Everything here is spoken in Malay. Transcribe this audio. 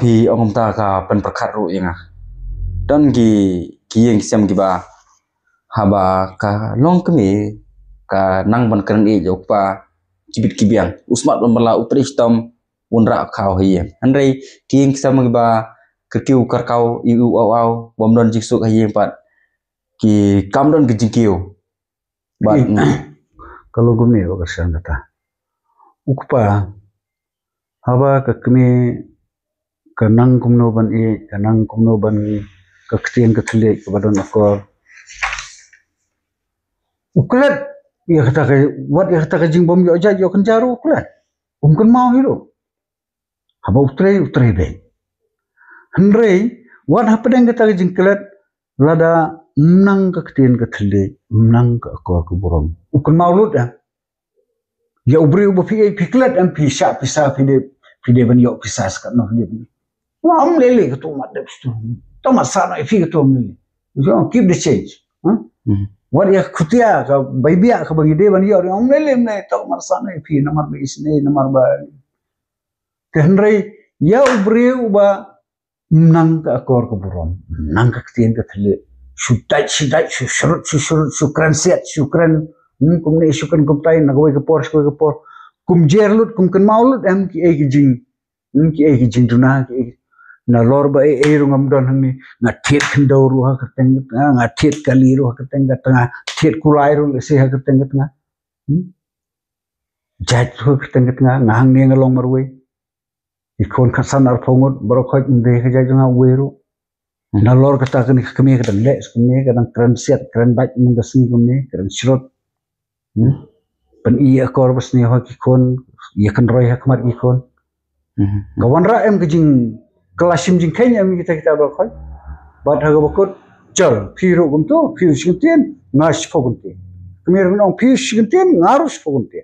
Phi ông ta ka pen perkhat ru yang dan gi yang siam gi ba haba ka long kemi ka nang ban keren e jok pa kibit kibiang usmat bala utri stom unra khaw hiyen anrei ki yang siam gi ba kerkiu karkau iu au bom don jiksuk hiyen pat ki kam don gi jingkiu bat kalau gumi wa kersan kata ukpa haba ka kemi kanang kumno ban kanang kumno ban kaktian katle kabadon akor uklat ya kata ka wat ya kata ka jing bom yo ja yo kan jaru uklat kan mau hiro haba utre be henrei wat hapadeng kata ka jing klat lada menang kaktian katle menang ka akor ku borom kan mau lut ya ubri ubo piklat am pisa pide ban yo pisas ka no dia Wah, lele ke tu mat dep tu. Tomat sana ifi ke tu lele. So keep the change. What ya kutia ka baibia ka bagi de ban yo lele ne tomat sana ifi nomor isne nomor ba. Tenrei ya ubri uba nang ka akor ka burom. Nang ka ktien ka thle. Shudai shukran set shukran kumne shukran kumtai nagoi ka por kum jerlut kum kan maulut am ki e jing. Ki e jing tuna ki na lor ba rungam don hangni ngathit khandau ru ha kateng ngathit kali ru ha kateng tengah thit kulai ru se ha kateng tengah jat ru kateng tengah ngahang ne ngalong marwe ikon khasan ar phongot borokhoy de ha jajunga weru na lor kata kani kami kadang le kami kadang kran set kran baj mengasi kami kran shrot pen iya kor basni ha kikon ya kan roy ha kmat ikon kawan ra em kejing kelasim jing kenya kita berkoi bat haga bakut jol piru gumto piru singtien ngas fogunti kemir nong piru singtien ngarus fogunti